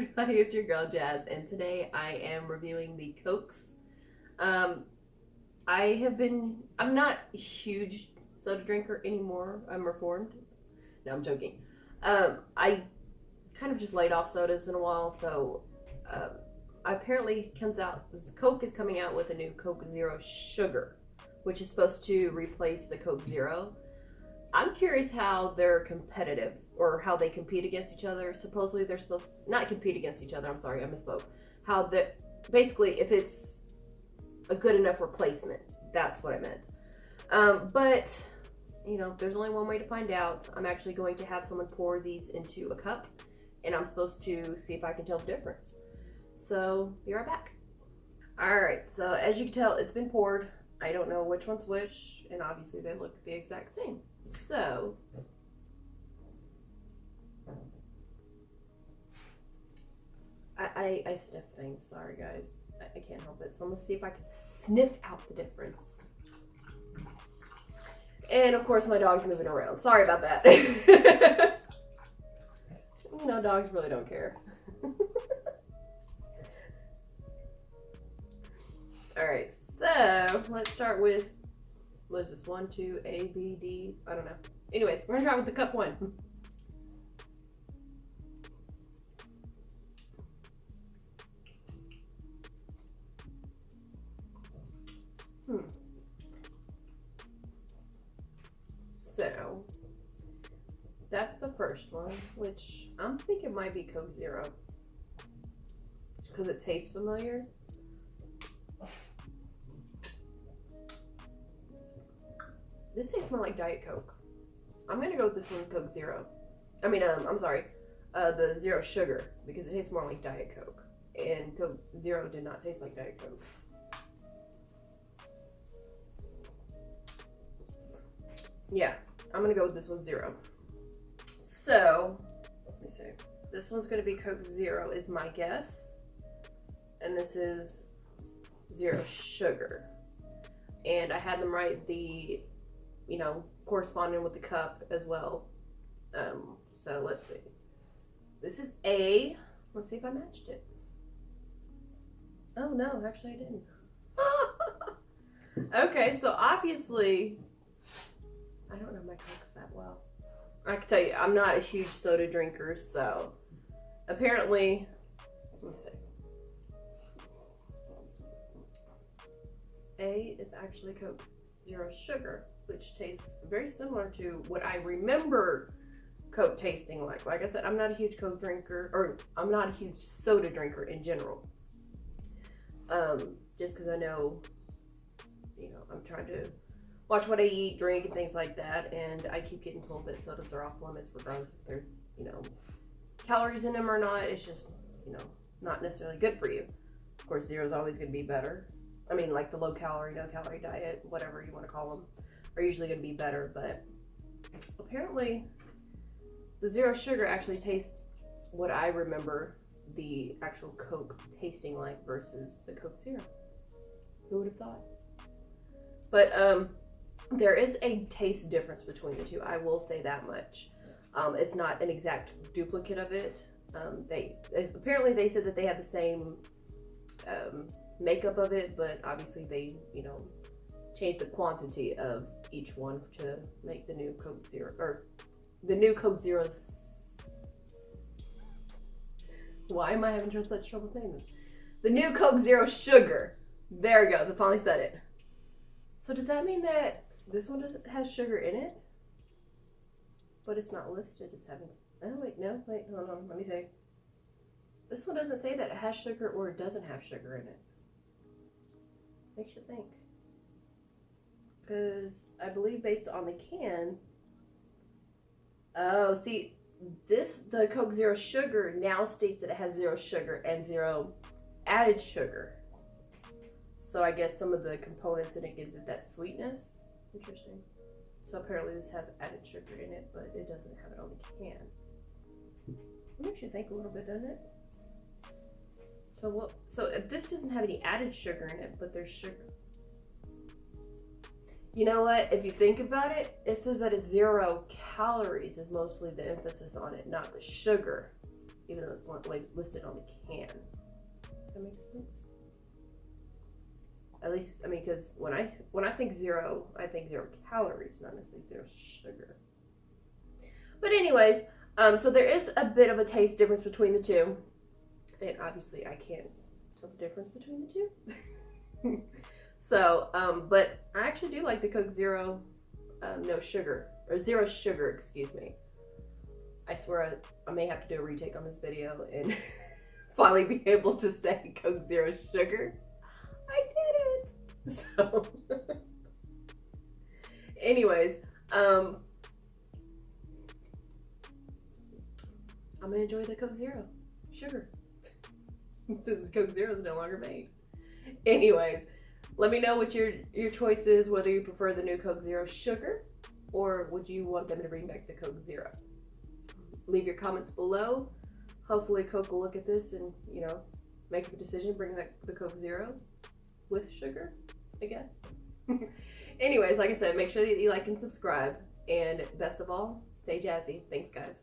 everybody, it's your girl Jazz, and today I am reviewing the Cokes. I'm not a huge soda drinker anymore. I'm reformed. No, I'm joking. I kind of just laid off sodas in a while, so apparently Coke is coming out with a new Coke Zero Sugar, which is supposed to replace the Coke Zero. I'm curious how they're competitive, or how they compete against each other. Supposedly they're supposed to not compete against each other. I'm sorry, I misspoke. Basically, if it's a good enough replacement, that's what I meant. But you know, there's only one way to find out. I'm actually going to have someone pour these into a cup, and I'm supposed to see if I can tell the difference. So be right back. All right. So as you can tell, it's been poured. I don't know which one's which, and obviously they look the exact same. So I sniff things. Sorry, guys. I can't help it. So I'm gonna see if I can sniff out the difference. And of course, my dog's moving around. Sorry about that. You know, dogs really don't care. All right, so let's start with, what is this, 1, 2, A, B, D, I don't know. Anyways, we're gonna try with the cup one. So, that's the first one, which I'm thinking might be Coke Zero, because it tastes familiar. This tastes more like Diet Coke. I'm gonna go with this one, Coke Zero. I'm sorry, the Zero Sugar, because it tastes more like Diet Coke. And Coke Zero did not taste like Diet Coke. Yeah, I'm gonna go with this one, Zero. So, let me see. This one's gonna be Coke Zero is my guess. And this is Zero Sugar. And I had them write the, you know, corresponding with the cup as well. So let's see. This is A. Let's see if I matched it. Oh no, actually I didn't. Okay, so obviously, I don't know my Cokes that well. I can tell you, I'm not a huge soda drinker, so apparently, let's see. A is actually Coke Zero Sugar, which tastes very similar to what I remember Coke tasting like. Like I said, I'm not a huge Coke drinker, or I'm not a huge soda drinker in general. Just because I know, you know, I'm trying to watch what I eat, drink, and things like that, and I keep getting told that sodas are off limits regardless if there's, you know, calories in them or not. It's just, you know, not necessarily good for you. Of course, Zero is always going to be better. I mean, like the low calorie, no calorie diet, whatever you want to call them, are usually going to be better, but apparently the Zero Sugar actually tastes what I remember the actual Coke tasting like versus the Coke Zero. Who would have thought? But there is a taste difference between the two. I will say that much. It's not an exact duplicate of it. Apparently they said that they had the same makeup of it, but obviously they, you know, changed the quantity of each one to make the new Coke Zero, or the new Coke Zeros. Why am I having such trouble saying this? The new Coke Zero Sugar. There it goes. I finally said it. So does that mean that this one has sugar in it, but it's not listed as having? Oh wait, no, wait, hold on. Let me see. This one doesn't say that it has sugar or it doesn't have sugar in it. Makes you think. Because I believe based on the can. Oh, see, the Coke Zero Sugar now states that it has zero sugar and zero added sugar. So I guess some of the components in it gives it that sweetness. Interesting. So apparently this has added sugar in it, but it doesn't have it on the can. It makes you think a little bit, doesn't it? So if this doesn't have any added sugar in it, but there's sugar. You know what? If you think about it, it says that it's 0 calories is mostly the emphasis on it, not the sugar. even though it's not listed on the can. Does that make sense? At least, I mean, because when I think zero, I think 0 calories, not necessarily 0 sugar. But anyways, so there is a bit of a taste difference between the two, and obviously I can't tell the difference between the two. So, but I actually do like the Coke Zero, no sugar, or 0 sugar, excuse me. I swear I may have to do a retake on this video and finally be able to say Coke Zero sugar. I did it! So, anyways, I'm gonna enjoy the Coke Zero sugar since Coke Zero is no longer made. Anyways, let me know what your choice is, whether you prefer the new Coke Zero sugar or would you want them to bring back the Coke Zero. Leave your comments below. Hopefully Coke will look at this and, you know, make a decision, bring back the Coke Zero with sugar, I guess. Anyways, like I said, make sure that you like and subscribe, and best of all, stay jazzy. Thanks, guys.